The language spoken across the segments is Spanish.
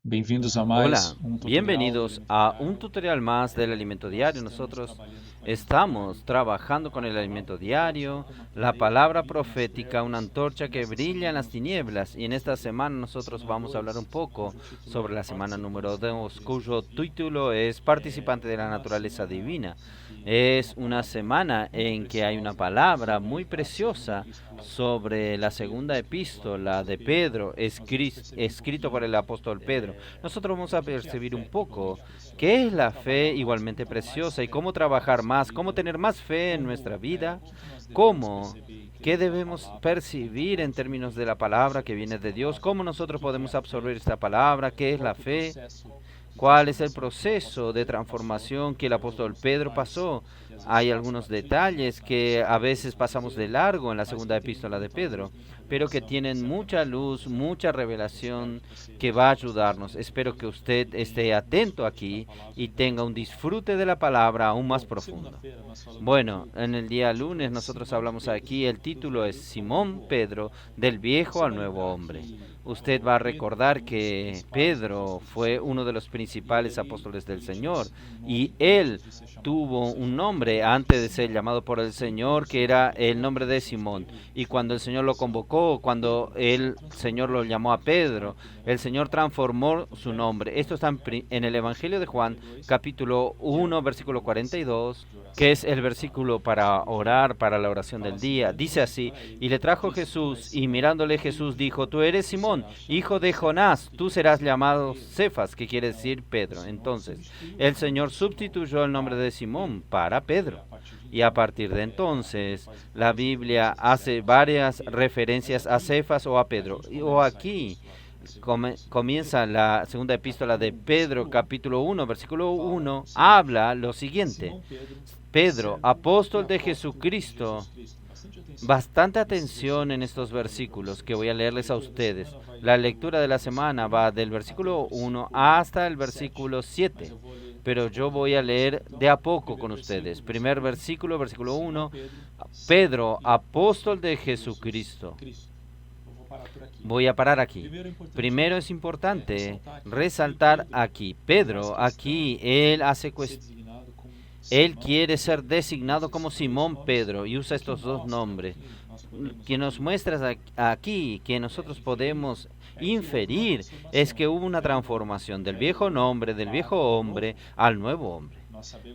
Bem-vindos a Hola, mais tutorial do bienvenidos Alimento a un Diário. tutorial más del alimento diario. Nosotros estamos trabajando con el alimento diario, la palabra profética, una antorcha que brilla en las tinieblas. Y en esta semana nosotros vamos a hablar un poco sobre la semana número 2, cuyo título es Participante de la Naturaleza Divina. Es una semana en que hay una palabra muy preciosa sobre la segunda epístola de Pedro, escrito por el apóstol Pedro. Nosotros vamos a percibir un poco qué es la fe igualmente preciosa y cómo trabajar más, cómo tener más fe en nuestra vida, cómo, qué debemos percibir en términos de la palabra que viene de Dios, cómo nosotros podemos absorber esta palabra, qué es la fe, cuál es el proceso de transformación que el apóstol Pedro pasó. Hay algunos detalles que a veces pasamos de largo en la segunda epístola de Pedro, pero que tienen mucha luz, mucha revelación que va a ayudarnos. Espero que usted esté atento aquí y tenga un disfrute de la palabra aún más profundo. Bueno, en el día lunes nosotros hablamos aquí, el título es Simón Pedro, del viejo al nuevo hombre. Usted va a recordar que Pedro fue uno de los principales apóstoles del Señor y él tuvo un nombre antes de ser llamado por el Señor, que era el nombre de Simón. Y cuando el Señor lo convocó, cuando el Señor lo llamó a Pedro, el Señor transformó su nombre. Esto está en el Evangelio de Juan, capítulo 1, versículo 42, que es el versículo para orar, para la oración del día. Dice así: y le trajo Jesús, y mirándole Jesús dijo: tú eres Simón, hijo de Jonás, tú serás llamado Cefas, que quiere decir Pedro. Entonces, el Señor sustituyó el nombre de Simón para Pedro. Y a partir de entonces, la Biblia hace varias referencias a Cefas o a Pedro. O aquí comienza la segunda epístola de Pedro, capítulo 1, versículo 1, habla lo siguiente: Pedro, apóstol de Jesucristo. Bastante atención en estos versículos que voy a leerles a ustedes. La lectura de la semana va del versículo 1 hasta el versículo 7, pero yo voy a leer de a poco con ustedes. Primer versículo, versículo 1, Pedro, apóstol de Jesucristo. Voy a parar aquí. Primero es importante resaltar aquí, Pedro, aquí él quiere ser designado como Simón Pedro y usa estos dos nombres, que nos muestra aquí que nosotros podemos inferir es que hubo una transformación del viejo nombre, del viejo hombre, al nuevo hombre.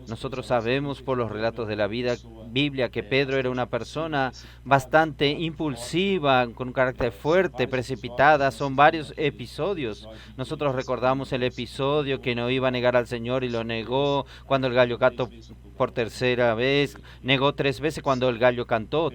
Nosotros sabemos por los relatos de la Biblia que Pedro era una persona bastante impulsiva, con un carácter fuerte, precipitada. Son varios episodios. Nosotros recordamos el episodio que no iba a negar al Señor y lo negó cuando el gallo cantó por tercera vez. Negó 3 veces cuando el gallo cantó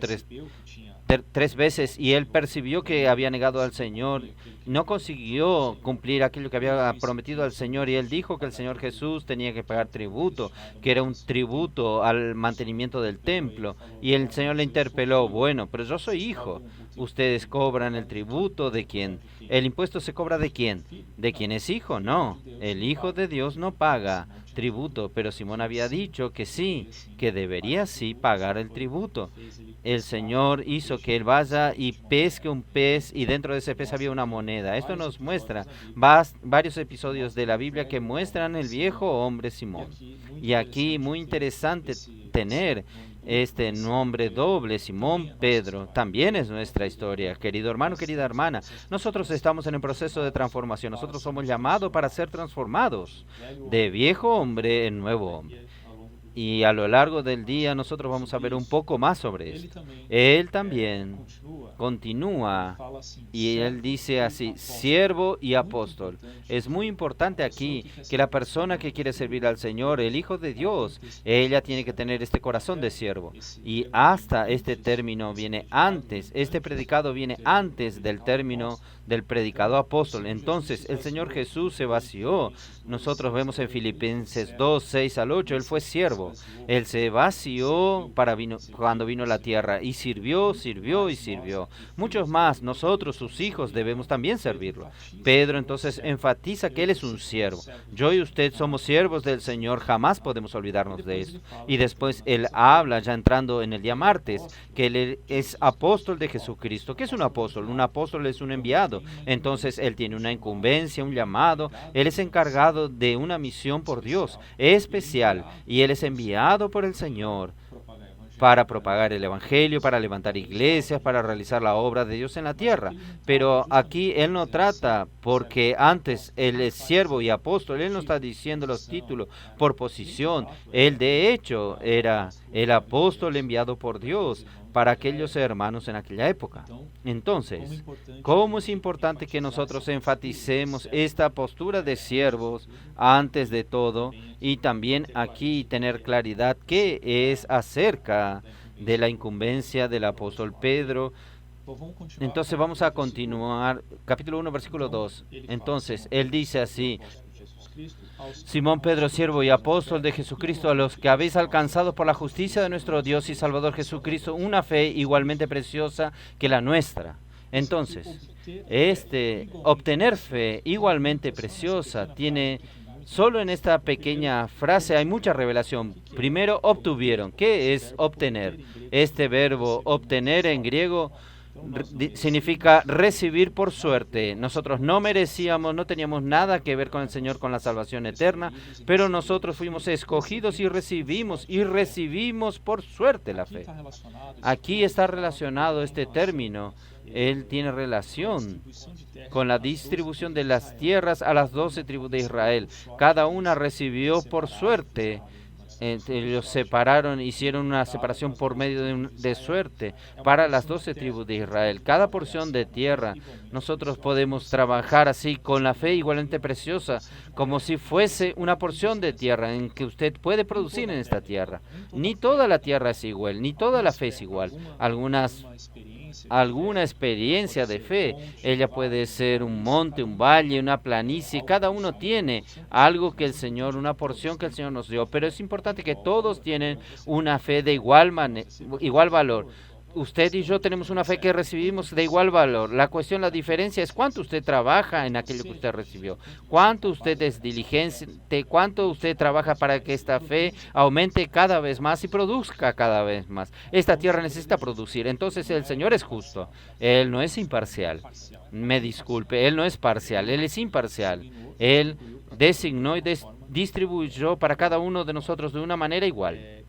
tres veces y él percibió que había negado al Señor, no consiguió cumplir aquello que había prometido al Señor, y él dijo que el Señor Jesús tenía que pagar tributo, que era un tributo al mantenimiento del templo, y el Señor le interpeló: bueno, pero yo soy hijo, ustedes cobran el tributo ¿de quién? ¿El impuesto se cobra de quién? ¿De quién es hijo? No, el Hijo de Dios no paga tributo, pero Simón había dicho que sí, que debería sí pagar el tributo. El Señor hizo que él vaya y pesque un pez, y dentro de ese pez había una moneda. Esto nos muestra varios episodios de la Biblia que muestran el viejo hombre Simón. Y aquí muy interesante tener este nombre doble, Simón Pedro. También es nuestra historia, querido hermano, querida hermana. Nosotros estamos en el proceso de transformación. Nosotros somos llamados para ser transformados de viejo hombre en nuevo hombre. Y a lo largo del día nosotros vamos a ver un poco más sobre esto. Él también continúa y él dice así: siervo y apóstol. Es muy importante aquí que la persona que quiere servir al Señor, el Hijo de Dios, ella tiene que tener este corazón de siervo. Y hasta este término viene antes, este predicado viene antes del término del predicado apóstol. Entonces el Señor Jesús se vació. Nosotros vemos en Filipenses 2, 6 al 8, él fue siervo. dejó. Él se vació cuando vino a la tierra y sirvió, sirvió y sirvió. Muchos más, nosotros, sus hijos, debemos también servirlo. Pedro entonces enfatiza que Él es un siervo. Yo y usted somos siervos del Señor, jamás podemos olvidarnos de esto. Y después Él habla, ya entrando en el día martes, que Él es apóstol de Jesucristo. ¿Qué es un apóstol? Un apóstol es un enviado. Entonces Él tiene una incumbencia, un llamado. Él es encargado de una misión por Dios especial y Él es enviado por el Señor para propagar el Evangelio, para levantar iglesias, para realizar la obra de Dios en la tierra. Pero aquí Él no trata, porque antes Él es siervo y apóstol, Él no está diciendo los títulos por posición. Él de hecho era el apóstol enviado por Dios para aquellos hermanos en aquella época. Entonces, ¿cómo es importante que nosotros enfaticemos esta postura de siervos antes de todo? Y también aquí tener claridad qué es acerca de la incumbencia del apóstol Pedro. Entonces vamos a continuar, capítulo 1, versículo 2. Entonces, él dice así: Simón Pedro, siervo y apóstol de Jesucristo, a los que habéis alcanzado por la justicia de nuestro Dios y Salvador Jesucristo una fe igualmente preciosa que la nuestra. Entonces, obtener fe igualmente preciosa tiene, solo en esta pequeña frase hay mucha revelación. Primero, obtuvieron. ¿Qué es obtener? Este verbo obtener en griego significa recibir por suerte. Nosotros no merecíamos, no teníamos nada que ver con el Señor, con la salvación eterna, pero nosotros fuimos escogidos y recibimos por suerte la fe. Aquí está relacionado este término. Él tiene relación con la distribución de las tierras a las 12 tribus de Israel. Cada una recibió por suerte. Ellos separaron, hicieron una separación por medio de suerte para las 12 tribus de Israel. Cada porción de tierra, nosotros podemos trabajar así con la fe igualmente preciosa, como si fuese una porción de tierra en que usted puede producir en esta tierra. Ni toda la tierra es igual, ni toda la fe es igual. Alguna experiencia de fe, ella puede ser un monte, un valle, una planicie. Cada uno tiene algo que el Señor, una porción que el Señor nos dio, pero es importante que todos tienen una fe de igual valor. Usted y yo tenemos una fe que recibimos de igual valor. La diferencia es cuánto usted trabaja en aquello que usted recibió, cuánto usted es diligente, cuánto usted trabaja para que esta fe aumente cada vez más y produzca cada vez más. Esta tierra necesita producir. Entonces el Señor es justo. Él no es imparcial. Me disculpe, Él no es parcial, Él es imparcial. Él designó y distribuyó para cada uno de nosotros de una manera igual.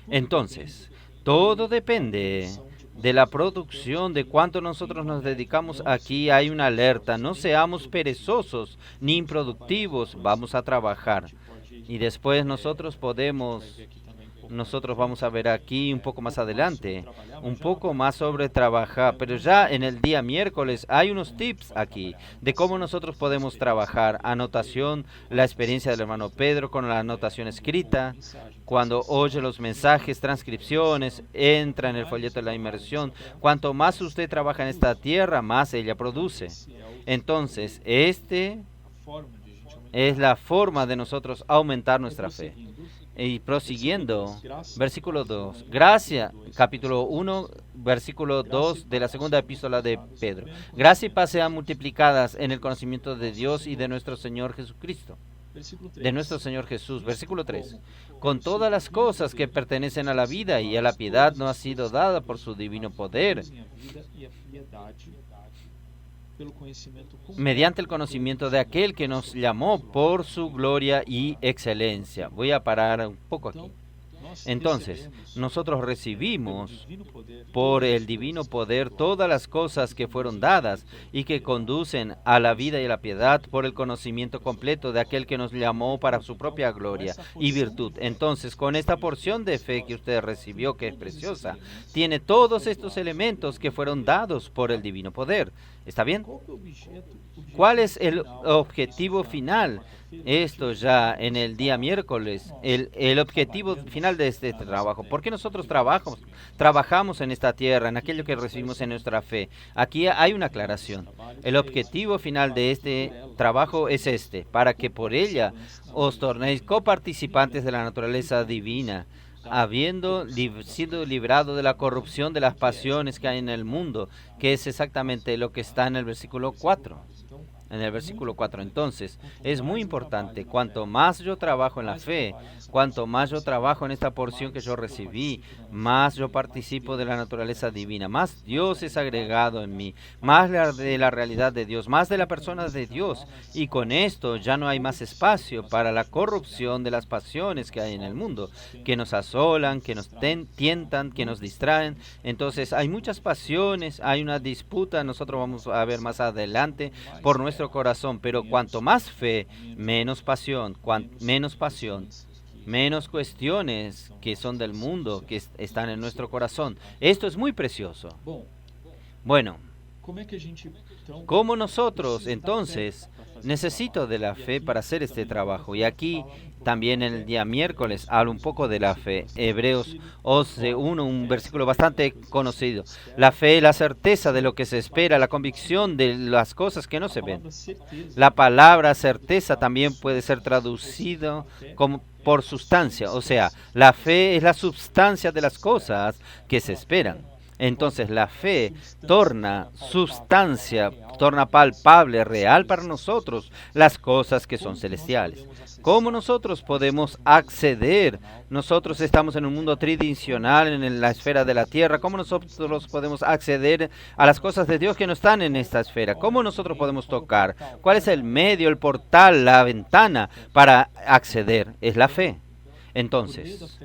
Entonces, todo depende de la producción, de cuánto nosotros nos dedicamos. Aquí hay una alerta: no seamos perezosos ni improductivos, vamos a trabajar. Y después nosotros vamos a ver aquí un poco más adelante, un poco más sobre trabajar, pero ya en el día miércoles hay unos tips aquí de cómo nosotros podemos trabajar. Anotación, la experiencia del hermano Pedro con la anotación escrita, cuando oye los mensajes, transcripciones, entra en el folleto de la inmersión. Cuanto más usted trabaja en esta tierra, más ella produce. Entonces, es la forma de nosotros aumentar nuestra fe. Y prosiguiendo, versículo 2, gracia, capítulo 1, versículo 2 de la segunda epístola de Pedro. Gracia y paz sean multiplicadas en el conocimiento de Dios y de nuestro Señor Jesucristo. De nuestro Señor Jesús. Versículo 3. Con todas las cosas que pertenecen a la vida y a la piedad nos ha sido dada por su divino poder, mediante el conocimiento de aquel que nos llamó por su gloria y excelencia. Voy a parar un poco aquí. Entonces, nosotros recibimos por el divino poder todas las cosas que fueron dadas y que conducen a la vida y a la piedad por el conocimiento completo de aquel que nos llamó para su propia gloria y virtud. Entonces, con esta porción de fe que usted recibió, que es preciosa, tiene todos estos elementos que fueron dados por el divino poder. ¿Está bien? ¿Cuál es el objetivo final? Esto ya en el día miércoles, el objetivo final de este trabajo. ¿Por qué nosotros trabajamos en esta tierra, en aquello que recibimos en nuestra fe? Aquí hay una aclaración. El objetivo final de este trabajo es este, para que por ella os tornéis coparticipantes de la naturaleza divina, habiendo sido librado de la corrupción de las pasiones que hay en el mundo, que es exactamente lo que está en el versículo 4. En el versículo 4, entonces, es muy importante, cuanto más yo trabajo en la fe, cuanto más yo trabajo en esta porción que yo recibí, más yo participo de la naturaleza divina, más Dios es agregado en mí, más de la realidad de Dios, más de la persona de Dios, y con esto ya no hay más espacio para la corrupción de las pasiones que hay en el mundo, que nos asolan, que nos tientan, que nos distraen. Entonces hay muchas pasiones, hay una disputa, nosotros vamos a ver más adelante, por nuestro corazón, pero cuanto más fe, menos pasión, menos cuestiones que son del mundo, que están en nuestro corazón. Esto es muy precioso. Bueno, ¿cómo nosotros entonces necesito de la fe para hacer este trabajo? Y aquí también en el día miércoles hablo un poco de la fe. Hebreos 11:1, un versículo bastante conocido. La fe, la certeza de lo que se espera, la convicción de las cosas que no se ven. La palabra certeza también puede ser traducido como por sustancia, o sea, la fe es la substancia de las cosas que se esperan. Entonces la fe torna sustancia, torna palpable, real para nosotros las cosas que son celestiales. ¿Cómo nosotros podemos acceder? Nosotros estamos en un mundo tridimensional, en la esfera de la tierra. ¿Cómo nosotros podemos acceder a las cosas de Dios que no están en esta esfera? ¿Cómo nosotros podemos tocar? ¿Cuál es el medio, el portal, la ventana para acceder? Es la fe. Entonces,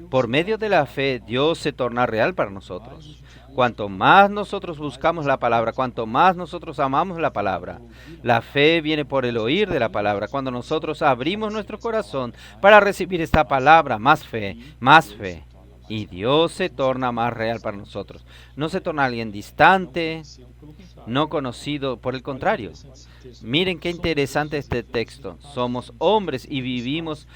por medio de la fe, Dios se torna real para nosotros. Cuanto más nosotros buscamos la palabra, cuanto más nosotros amamos la palabra, la fe viene por el oír de la palabra. Cuando nosotros abrimos nuestro corazón para recibir esta palabra, más fe, y Dios se torna más real para nosotros. No se torna alguien distante, no conocido, por el contrario. Miren qué interesante este texto. Somos hombres y vivimos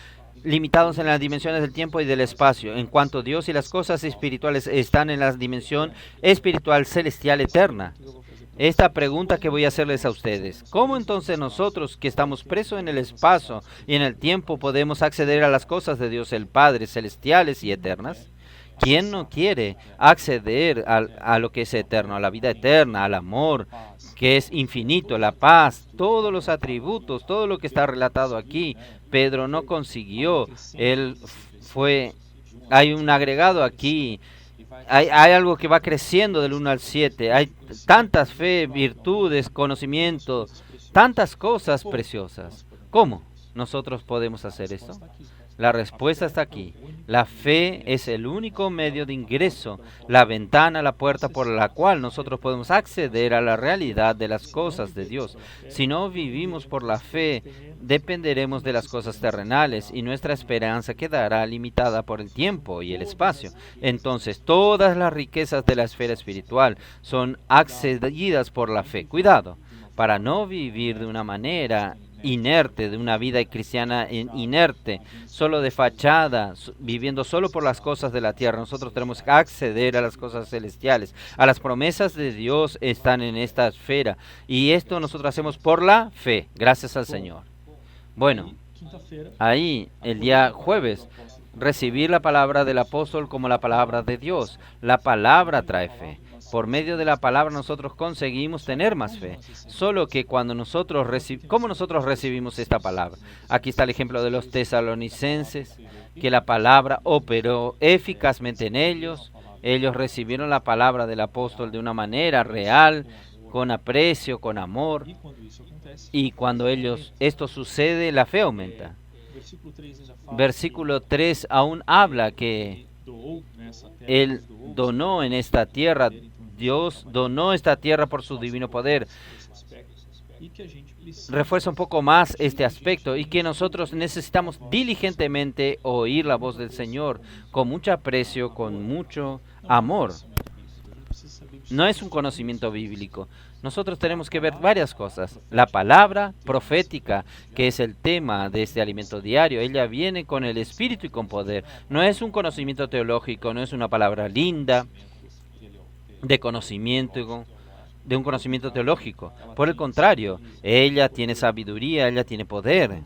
limitados en las dimensiones del tiempo y del espacio, en cuanto Dios y las cosas espirituales están en la dimensión espiritual celestial eterna. Esta pregunta que voy a hacerles a ustedes: ¿cómo entonces nosotros que estamos presos en el espacio y en el tiempo podemos acceder a las cosas de Dios el Padre celestiales y eternas? ¿Quién no quiere acceder a lo que es eterno, a la vida eterna, al amor, que es infinito, la paz, todos los atributos, todo lo que está relatado aquí? Pedro no consiguió, hay un agregado aquí, hay algo que va creciendo del 1 al 7, hay tantas fe, virtudes, conocimiento, tantas cosas preciosas. ¿Cómo nosotros podemos hacer esto? La respuesta está aquí. La fe es el único medio de ingreso, la ventana, la puerta por la cual nosotros podemos acceder a la realidad de las cosas de Dios. Si no vivimos por la fe, dependeremos de las cosas terrenales y nuestra esperanza quedará limitada por el tiempo y el espacio. Entonces, todas las riquezas de la esfera espiritual son accedidas por la fe. Cuidado, para no vivir de una manera inerte, de una vida cristiana inerte, solo de fachada, viviendo solo por las cosas de la tierra. Nosotros tenemos que acceder a las cosas celestiales, a las promesas de Dios están en esta esfera, y esto nosotros hacemos por la fe, gracias al Señor. Bueno, ahí el día jueves, recibir la palabra del apóstol como la palabra de Dios. La palabra trae fe. Por medio de la palabra nosotros conseguimos tener más fe. Solo que cuando ¿cómo nosotros recibimos esta palabra? Aquí está el ejemplo de los tesalonicenses, que la palabra operó eficazmente en ellos. Ellos recibieron la palabra del apóstol de una manera real, con aprecio, con amor. Y cuando esto sucede, la fe aumenta. Versículo 3 aún habla que Él donó en esta tierra, Dios donó esta tierra por su divino poder. Refuerza un poco más este aspecto y que nosotros necesitamos diligentemente oír la voz del Señor con mucho aprecio, con mucho amor. No es un conocimiento bíblico. nosotros tenemos que ver varias cosas. La palabra profética, que es el tema de este alimento diario, ella viene con el espíritu y con poder. No es un conocimiento teológico, no es una palabra linda de conocimiento, de un conocimiento teológico. Por el contrario, ella tiene sabiduría, ella tiene poder.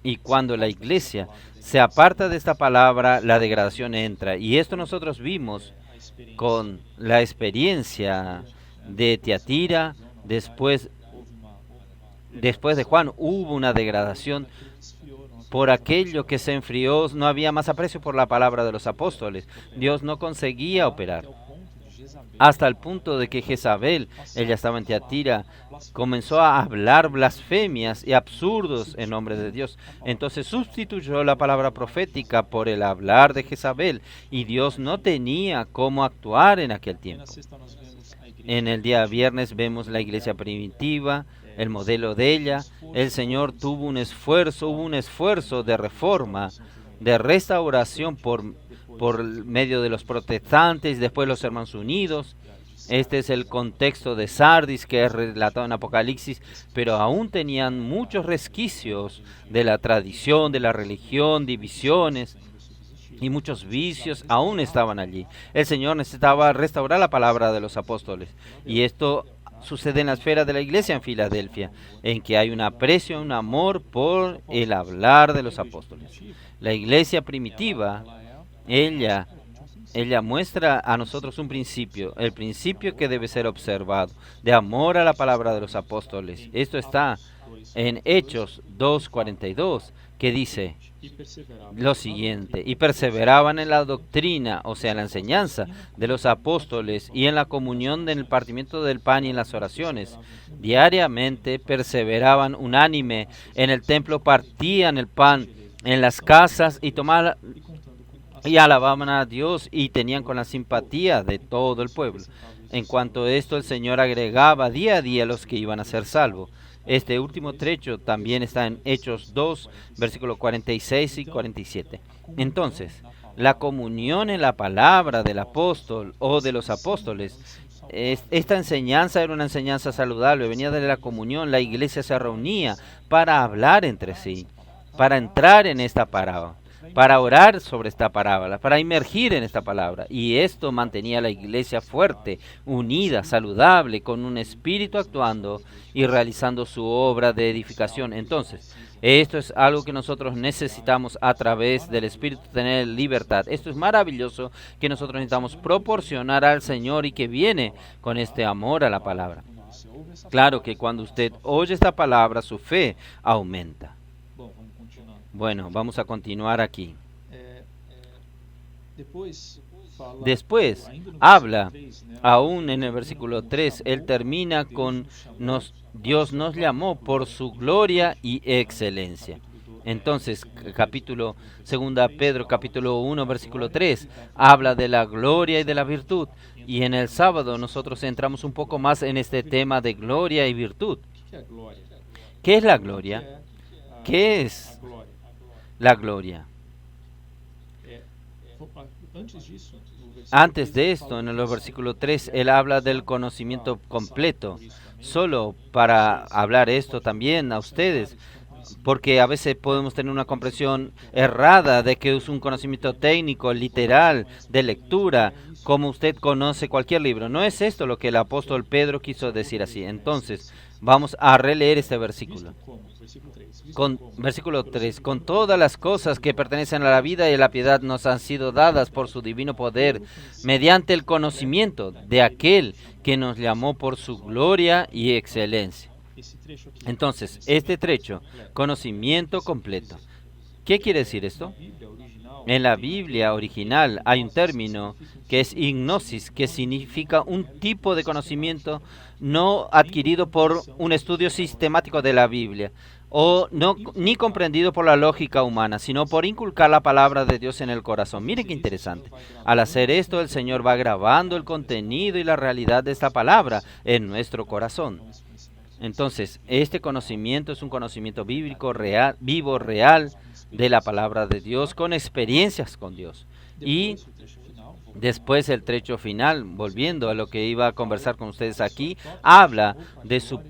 Y cuando la iglesia se aparta de esta palabra, la degradación entra. Y esto nosotros vimos con la experiencia de Tiatira. Después de Juan hubo una degradación por aquello que se enfrió. No había más aprecio por la palabra de los apóstoles. Dios no conseguía operar. Hasta el punto de que Jezabel, ella estaba en Tiatira, comenzó a hablar blasfemias y absurdos en nombre de Dios. Entonces sustituyó la palabra profética por el hablar de Jezabel, y Dios no tenía cómo actuar en aquel tiempo. En el día viernes vemos la iglesia primitiva, el modelo de ella. El Señor hubo un esfuerzo de reforma, de restauración por medio de los protestantes, después los hermanos unidos. Este es el contexto de Sardis, que es relatado en Apocalipsis, pero aún tenían muchos resquicios de la tradición, de la religión, divisiones y muchos vicios aún estaban allí. El Señor necesitaba restaurar la palabra de los apóstoles, y esto sucede en la esfera de la iglesia en Filadelfia, en que hay un aprecio, un amor por el hablar de los apóstoles. La iglesia primitiva, ella muestra a nosotros un principio, el principio que debe ser observado, de amor a la palabra de los apóstoles. Esto está en Hechos 2:42, que dice lo siguiente: y perseveraban en la doctrina, o sea, en la enseñanza de los apóstoles, y en la comunión, en el partimiento del pan y en las oraciones. Diariamente perseveraban unánime en el templo, partían el pan en las casas y alababan a Dios, y tenían con la simpatía de todo el pueblo. En cuanto a esto, el Señor agregaba día a día los que iban a ser salvos. Este último trecho también está en Hechos 2, versículos 46 y 47. Entonces, la comunión en la palabra del apóstol o de los apóstoles, esta enseñanza era una enseñanza saludable, venía de la comunión. La iglesia se reunía para hablar entre sí, para entrar en esta parábola, para orar sobre esta parábola, para emergir en esta palabra. Y esto mantenía a la iglesia fuerte, unida, saludable, con un espíritu actuando y realizando su obra de edificación. Entonces, esto es algo que nosotros necesitamos a través del Espíritu, tener libertad. Esto es maravilloso que nosotros necesitamos proporcionar al Señor, y que viene con este amor a la palabra. Claro que cuando usted oye esta palabra, su fe aumenta. Bueno, vamos a continuar aquí. Después habla, aún en el versículo 3, él termina con Dios nos llamó por su gloria y excelencia. Entonces, segunda Pedro capítulo 1, versículo 3, habla de la gloria y de la virtud. Y en el sábado nosotros entramos un poco más en este tema de gloria y virtud. ¿Qué es la gloria? ¿Qué es la gloria? Antes de esto, en el versículo 3, él habla del conocimiento completo. Solo para hablar esto también a ustedes, porque a veces podemos tener una comprensión errada de que es un conocimiento técnico, literal, de lectura, como usted conoce cualquier libro. No es esto lo que el apóstol Pedro quiso decir así. Entonces, vamos a releer este versículo. Versículo 3, con todas las cosas que pertenecen a la vida y a la piedad nos han sido dadas por su divino poder, mediante el conocimiento de aquel que nos llamó por su gloria y excelencia. Entonces, este trecho, conocimiento completo. ¿Qué quiere decir esto? En la Biblia original hay un término que es ignosis, que significa un tipo de conocimiento no adquirido por un estudio sistemático de la Biblia, o no, ni comprendido por la lógica humana, sino por inculcar la palabra de Dios en el corazón. Miren qué interesante. Al hacer esto, el Señor va grabando el contenido y la realidad de esta palabra en nuestro corazón. Entonces, este conocimiento es un conocimiento bíblico real, vivo, real, de la palabra de Dios, con experiencias con Dios. Y Después el trecho final, volviendo a lo que iba a conversar con ustedes aquí, habla de su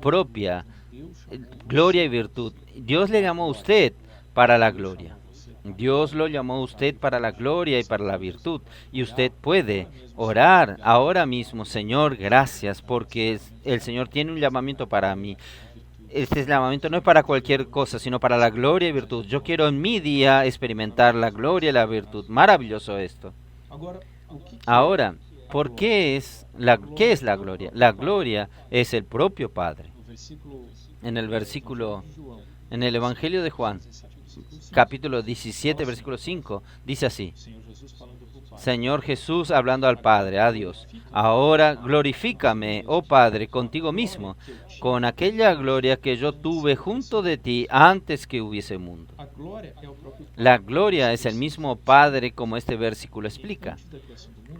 propia gloria y virtud. Dios le llamó a usted para la gloria. Dios lo llamó a usted para la gloria y para la virtud. Y usted puede orar ahora mismo: Señor, gracias, porque el Señor tiene un llamamiento para mí. Este llamamiento no es para cualquier cosa, sino para la gloria y virtud. Yo quiero en mi día experimentar la gloria y la virtud. Maravilloso esto. Ahora, qué es la gloria? La gloria es el propio Padre. En el Evangelio de Juan, capítulo 17, versículo 5, dice así: Señor Jesús hablando al Padre, a Dios: ahora glorifícame, oh Padre, contigo mismo, con aquella gloria que yo tuve junto de ti antes que hubiese mundo. La gloria es el mismo Padre, como este versículo explica.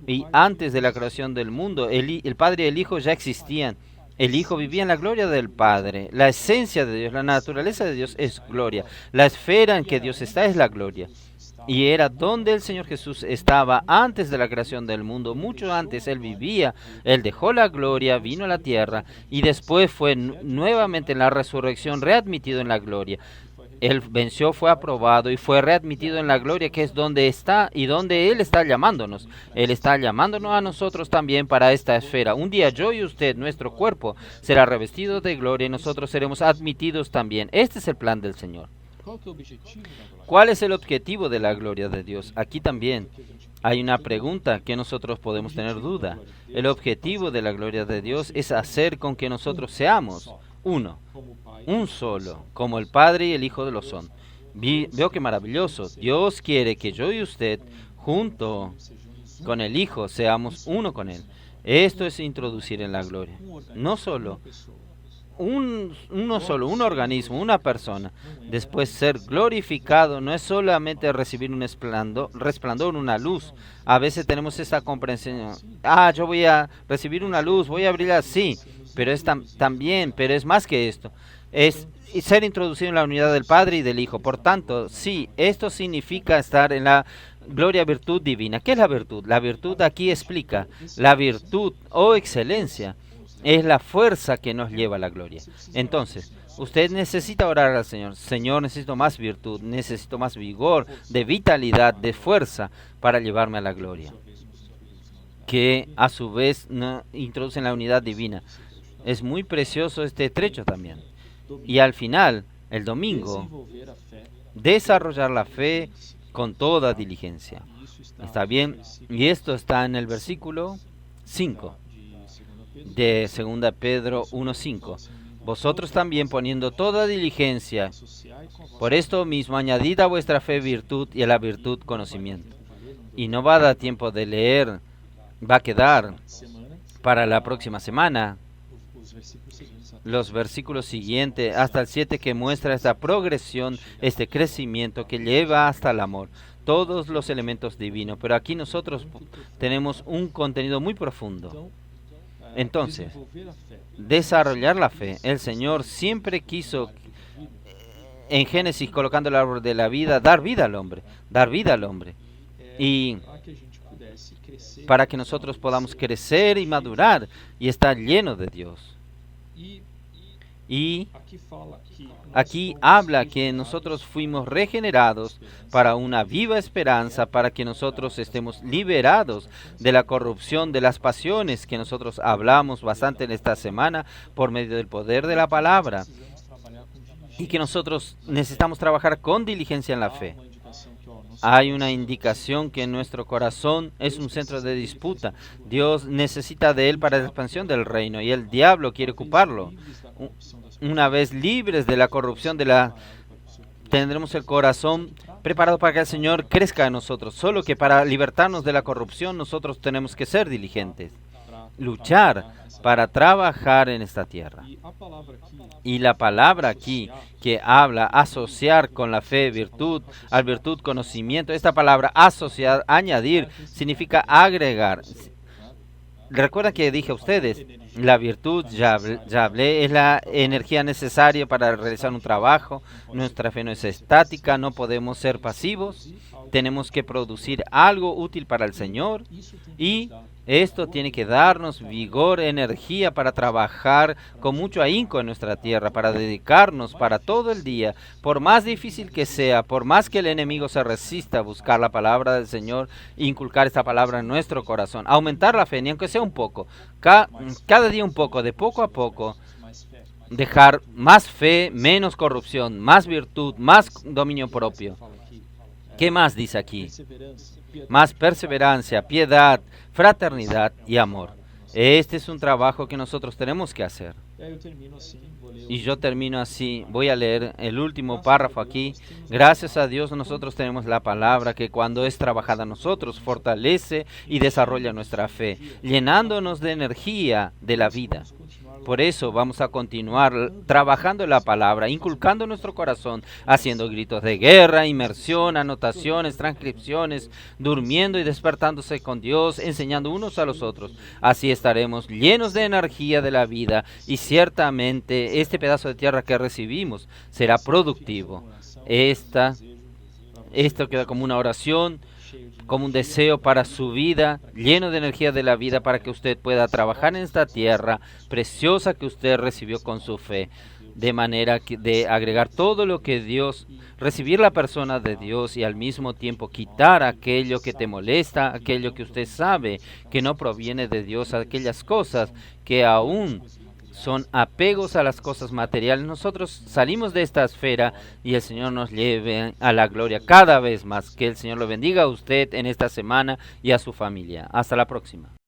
Y antes de la creación del mundo, el Padre y el Hijo ya existían. El Hijo vivía en la gloria del Padre. La esencia de Dios, la naturaleza de Dios es gloria. La esfera en que Dios está es la gloria. Y era donde el Señor Jesús estaba antes de la creación del mundo. Mucho antes Él vivía. Él dejó la gloria, vino a la tierra y después fue nuevamente en la resurrección readmitido en la gloria. Él venció, fue aprobado y fue readmitido en la gloria, que es donde está y donde Él está llamándonos. Él está llamándonos a nosotros también para esta esfera. Un día yo y usted, nuestro cuerpo, será revestido de gloria y nosotros seremos admitidos también. Este es el plan del Señor. ¿Cuál es el objetivo de la gloria de Dios? Aquí también hay una pregunta que nosotros podemos tener duda. El objetivo de la gloria de Dios es hacer con que nosotros seamos uno, un solo, como el Padre y el Hijo lo son. Veo que maravilloso. Dios quiere que yo y usted, junto con el Hijo, seamos uno con Él. Esto es introducir en la gloria. No solo un organismo, una persona. Después ser glorificado no es solamente recibir un resplandor, una luz. A veces tenemos esa comprensión. Yo voy a recibir una luz, voy a brillar, sí, pero es también, pero es más que esto. Es ser introducido en la unidad del Padre y del Hijo. Por tanto, sí, esto significa estar en la gloria, virtud divina. ¿Qué es la virtud? La virtud aquí explica. La virtud o excelencia es la fuerza que nos lleva a la gloria. Entonces, usted necesita orar al Señor. Señor, necesito más virtud, necesito más vigor, de vitalidad, de fuerza para llevarme a la gloria. Que a su vez introducen la unidad divina. Es muy precioso este trecho también. Y al final, el domingo, desarrollar la fe con toda diligencia. ¿Está bien? Y esto está en el versículo 5 de 2 Pedro 1:5. Vosotros también, poniendo toda diligencia, por esto mismo añadid a vuestra fe virtud y a la virtud conocimiento. Y no va a dar tiempo de leer, va a quedar para la próxima semana los versículos siguientes hasta el 7, que muestra esta progresión, este crecimiento que lleva hasta el amor, todos los elementos divinos. Pero aquí nosotros tenemos un contenido muy profundo. Entonces, desarrollar la fe. El Señor siempre quiso, en Génesis, colocando el árbol de la vida, dar vida al hombre, y para que nosotros podamos crecer y madurar y estar llenos de Dios. Y aquí habla que nosotros fuimos regenerados para una viva esperanza, para que nosotros estemos liberados de la corrupción, de las pasiones que nosotros hablamos bastante en esta semana por medio del poder de la palabra, y que nosotros necesitamos trabajar con diligencia en la fe. Hay una indicación que nuestro corazón es un centro de disputa. Dios necesita de él para la expansión del reino y el diablo quiere ocuparlo. Una vez libres de la corrupción, tendremos el corazón preparado para que el Señor crezca en nosotros. Solo que para libertarnos de la corrupción nosotros tenemos que ser diligentes, luchar para trabajar en esta tierra. Y la palabra aquí que habla asociar con la fe virtud, al virtud conocimiento, esta palabra asociar, añadir, significa agregar. Recuerda que dije a ustedes, la virtud, ya hablé, es la energía necesaria para realizar un trabajo. Nuestra fe no es estática, no podemos ser pasivos. Tenemos que producir algo útil para el Señor y esto tiene que darnos vigor, energía para trabajar con mucho ahínco en nuestra tierra, para dedicarnos para todo el día, por más difícil que sea, por más que el enemigo se resista a buscar la palabra del Señor, inculcar esta palabra en nuestro corazón, aumentar la fe, ni aunque sea un poco, cada día un poco, de poco a poco, dejar más fe, menos corrupción, más virtud, más dominio propio. ¿Qué más dice aquí? Más perseverancia, piedad, fraternidad y amor. Este es un trabajo que nosotros tenemos que hacer. Y yo termino así. Voy a leer el último párrafo aquí. Gracias a Dios nosotros tenemos la palabra que cuando es trabajada en nosotros fortalece y desarrolla nuestra fe, llenándonos de energía de la vida. Por eso vamos a continuar trabajando en la palabra, inculcando en nuestro corazón, haciendo gritos de guerra, inmersión, anotaciones, transcripciones, durmiendo y despertándose con Dios, enseñando unos a los otros. Así estaremos llenos de energía de la vida y ciertamente este pedazo de tierra que recibimos será productivo. Esto queda como una oración, como un deseo para su vida, lleno de energía de la vida, para que usted pueda trabajar en esta tierra preciosa que usted recibió con su fe, de manera que de agregar todo lo que Dios, recibir la persona de Dios y al mismo tiempo quitar aquello que te molesta, aquello que usted sabe que no proviene de Dios, aquellas cosas que aún son apegos a las cosas materiales. Nosotros salimos de esta esfera y el Señor nos lleve a la gloria cada vez más. Que el Señor lo bendiga a usted en esta semana y a su familia. Hasta la próxima.